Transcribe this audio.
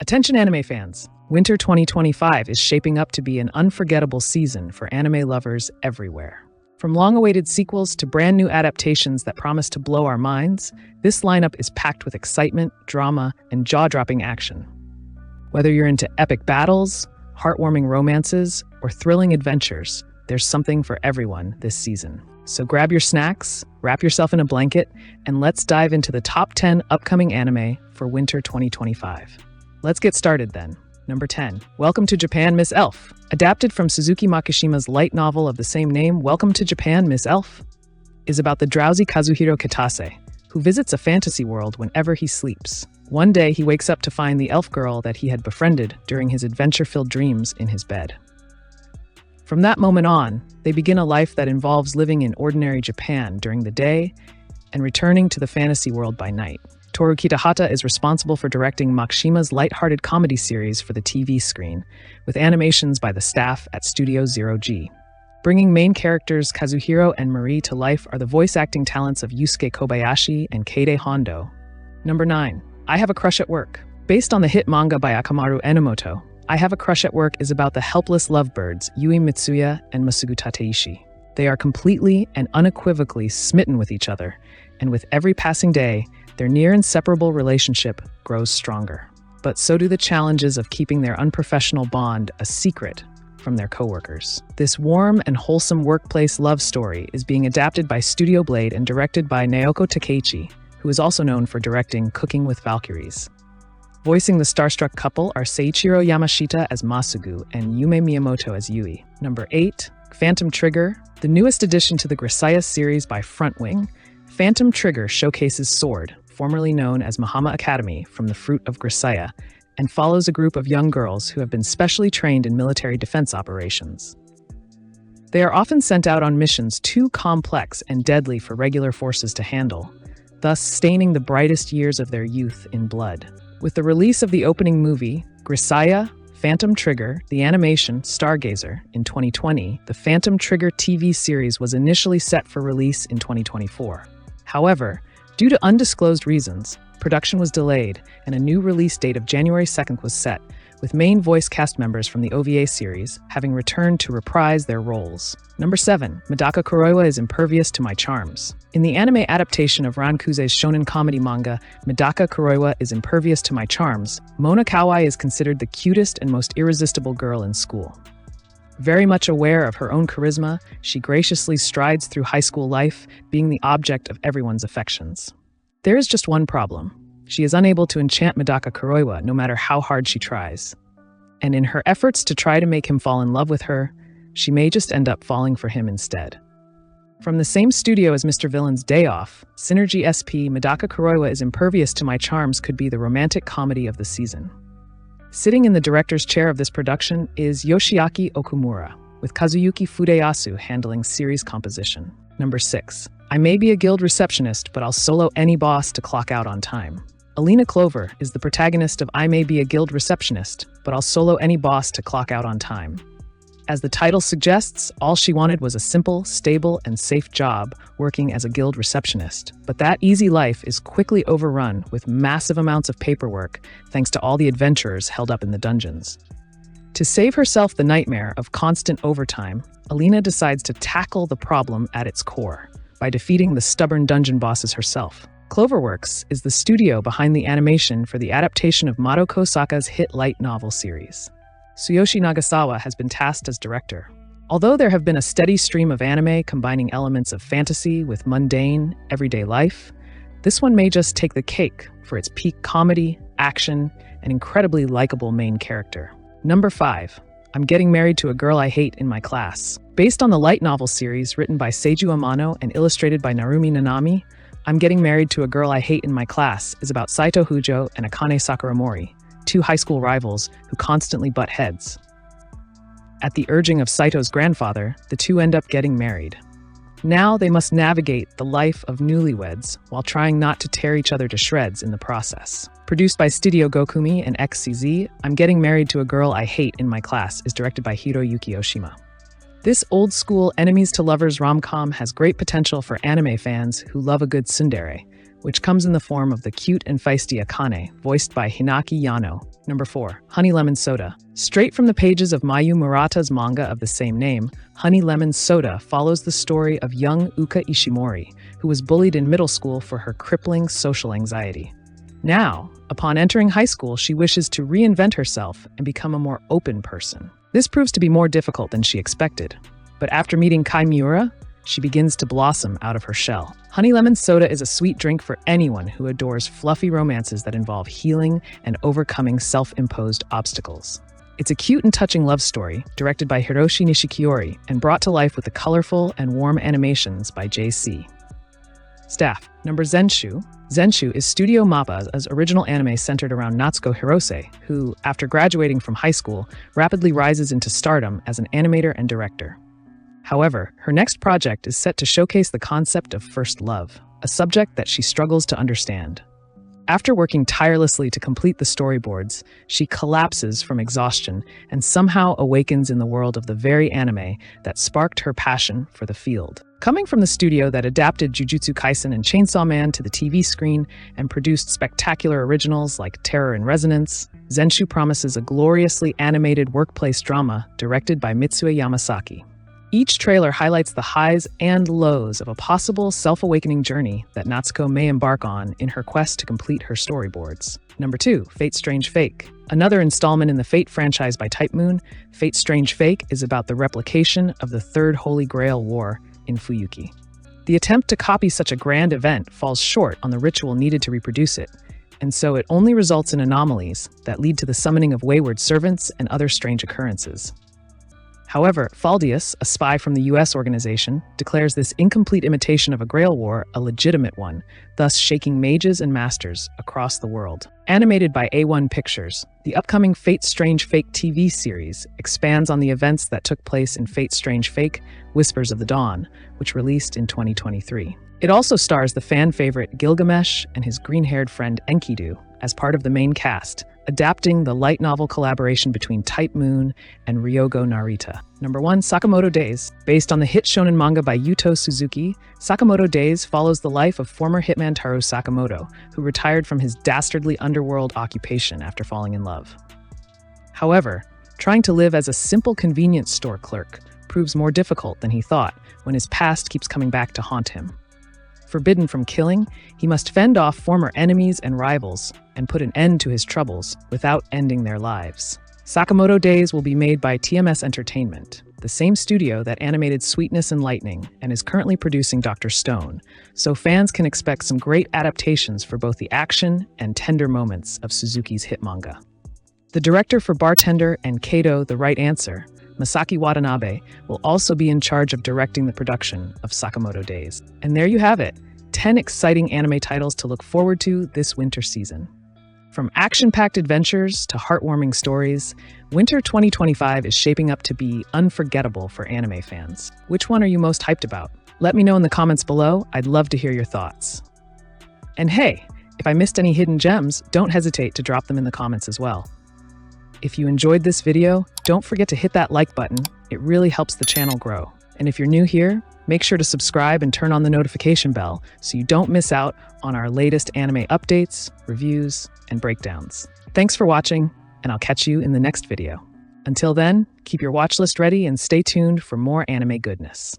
Attention anime fans! Winter 2025 is shaping up to be an unforgettable season for anime lovers everywhere. From long-awaited sequels to brand new adaptations that promise to blow our minds, this lineup is packed with excitement, drama, and jaw-dropping action. Whether you're into epic battles, heartwarming romances, or thrilling adventures, there's something for everyone this season. So grab your snacks, wrap yourself in a blanket, and let's dive into the top 10 upcoming anime for Winter 2025. Let's get started then. Number 10. Welcome to Japan, Miss Elf. Adapted from Suzuki Makishima's light novel of the same name, Welcome to Japan, Miss Elf is about the drowsy Kazuhiro Katase, who visits a fantasy world whenever he sleeps. One day, he wakes up to find the elf girl that he had befriended during his adventure-filled dreams in his bed. From that moment on, they begin a life that involves living in ordinary Japan during the day and returning to the fantasy world by night. Toru Kitahata is responsible for directing Makishima's light-hearted comedy series for the TV screen, with animations by the staff at Studio Zero G. Bringing main characters Kazuhiro and Marie to life are the voice acting talents of Yusuke Kobayashi and Keide Hondo. Number 9. I Have a Crush at Work. Based on the hit manga by Akamaru Enomoto, I Have a Crush at Work is about the helpless lovebirds Yui Mitsuya and Masugu Tateishi. They are completely and unequivocally smitten with each other, and with every passing day, their near-inseparable relationship grows stronger. But so do the challenges of keeping their unprofessional bond a secret from their coworkers. This warm and wholesome workplace love story is being adapted by Studio Blade and directed by Naoko Takeichi, who is also known for directing Cooking with Valkyries. Voicing the starstruck couple are Seiichiro Yamashita as Masugu and Yume Miyamoto as Yui. Number 8. Phantom Trigger. The newest addition to the Grisaya series by Frontwing, Phantom Trigger showcases Sword, formerly known as Mahama Academy, from the Fruit of Grisaya, and follows a group of young girls who have been specially trained in military defense operations. They are often sent out on missions too complex and deadly for regular forces to handle, thus staining the brightest years of their youth in blood. With the release of the opening movie, Grisaya, Phantom Trigger, the animation Stargazer, in 2020, the Phantom Trigger TV series was initially set for release in 2024. However, due to undisclosed reasons, production was delayed and a new release date of January 2nd was set, with main voice cast members from the OVA series having returned to reprise their roles. Number 7. Madaka Kura is impervious to my charms. In the anime adaptation of Rankuse's shonen comedy manga, Madaka Kura is impervious to my charms, Mona Kawai is considered the cutest and most irresistible girl in school. Very much aware of her own charisma, she graciously strides through high school life, being the object of everyone's affections. There is just one problem. She is unable to enchant Madaka Kura no matter how hard she tries. And in her efforts to try to make him fall in love with her, she may just end up falling for him instead. From the same studio as Mr. Villain's Day Off, Synergy SP Madaka Kura is impervious to my charms could be the romantic comedy of the season. Sitting in the director's chair of this production is Yoshiaki Okumura, with Kazuyuki Fudeyasu handling series composition. Number 6. I may be a guild receptionist, but I'll solo any boss to clock out on time. Alina Clover is the protagonist of I May Be a Guild Receptionist, but I'll solo any boss to clock out on time. As the title suggests, all she wanted was a simple, stable, and safe job working as a guild receptionist. But that easy life is quickly overrun with massive amounts of paperwork thanks to all the adventurers held up in the dungeons. To save herself the nightmare of constant overtime, Alina decides to tackle the problem at its core by defeating the stubborn dungeon bosses herself. Cloverworks is the studio behind the animation for the adaptation of Madoka Osaka's hit light novel series. Tsuyoshi Nagasawa has been tasked as director. Although there have been a steady stream of anime combining elements of fantasy with mundane, everyday life, this one may just take the cake for its peak comedy, action, and incredibly likable main character. Number 5. I'm Getting Married to a Girl I Hate in My Class. Based on the light novel series written by Seiju Amano and illustrated by Narumi Nanami, I'm Getting Married to a Girl I Hate in My Class is about Saito Hujo and Akane Sakaramori, two high school rivals who constantly butt heads. At the urging of Saito's grandfather, the two end up getting married. Now they must navigate the life of newlyweds while trying not to tear each other to shreds in the process. Produced by Studio Gokumi and XCZ, I'm Getting Married to a Girl I Hate in My Class is directed by Hiroyuki Oshima. This old-school enemies-to-lovers rom-com has great potential for anime fans who love a good tsundere, which comes in the form of the cute and feisty Akane, voiced by Hinaki Yano. Number 4. Honeylemon Soda. Straight from the pages of Mayu Murata's manga of the same name, Honeylemon Soda follows the story of young Uka Ishimori, who was bullied in middle school for her crippling social anxiety. Now, upon entering high school, she wishes to reinvent herself and become a more open person. This proves to be more difficult than she expected. But after meeting Kai Miura, she begins to blossom out of her shell. Honeylemon Soda is a sweet drink for anyone who adores fluffy romances that involve healing and overcoming self-imposed obstacles. It's a cute and touching love story, directed by Hiroshi Nishikiori and brought to life with the colorful and warm animations by JC. Staff. Number Zenshu. Zenshu is Studio Mappa's original anime centered around Natsuko Hirose, who, after graduating from high school, rapidly rises into stardom as an animator and director. However, her next project is set to showcase the concept of first love, a subject that she struggles to understand. After working tirelessly to complete the storyboards, she collapses from exhaustion and somehow awakens in the world of the very anime that sparked her passion for the field. Coming from the studio that adapted Jujutsu Kaisen and Chainsaw Man to the TV screen and produced spectacular originals like Terror in Resonance, Zenshu promises a gloriously animated workplace drama directed by Mitsue Yamasaki. Each trailer highlights the highs and lows of a possible self-awakening journey that Natsuko may embark on in her quest to complete her storyboards. Number 2. Fate Strange Fake. Another installment in the Fate franchise by Type Moon, Fate Strange Fake is about the replication of the Third Holy Grail War in Fuyuki. The attempt to copy such a grand event falls short on the ritual needed to reproduce it, and so it only results in anomalies that lead to the summoning of wayward servants and other strange occurrences. However, Faldius, a spy from the US organization, declares this incomplete imitation of a Grail War a legitimate one, thus shaking mages and masters across the world. Animated by A1 Pictures, the upcoming Fate Strange Fake TV series expands on the events that took place in Fate Strange Fake: Whispers of the Dawn, which released in 2023. It also stars the fan favorite Gilgamesh and his green-haired friend Enkidu as part of the main cast, adapting the light novel collaboration between Type Moon and Ryogo Narita. Number 1. Sakamoto Days. Based on the hit shonen manga by Yuto Suzuki, Sakamoto Days follows the life of former hitman Taro Sakamoto, who retired from his dastardly underworld occupation after falling in love. However, trying to live as a simple convenience store clerk proves more difficult than he thought when his past keeps coming back to haunt him. Forbidden from killing, he must fend off former enemies and rivals and put an end to his troubles without ending their lives. Sakamoto Days will be made by TMS Entertainment, the same studio that animated Sweetness and Lightning and is currently producing Dr. Stone, so fans can expect some great adaptations for both the action and tender moments of Suzuki's hit manga. The director for Bartender and Kato: The Right Answer, Masaki Watanabe, will also be in charge of directing the production of Sakamoto Days. And there you have it, 10 exciting anime titles to look forward to this winter season. From action-packed adventures to heartwarming stories, winter 2025 is shaping up to be unforgettable for anime fans. Which one are you most hyped about? Let me know in the comments below. I'd love to hear your thoughts. And hey, if I missed any hidden gems, don't hesitate to drop them in the comments as well. If you enjoyed this video, don't forget to hit that like button. It really helps the channel grow. And if you're new here, make sure to subscribe and turn on the notification bell so you don't miss out on our latest anime updates, reviews, and breakdowns. Thanks for watching, and I'll catch you in the next video. Until then, keep your watch list ready and stay tuned for more anime goodness.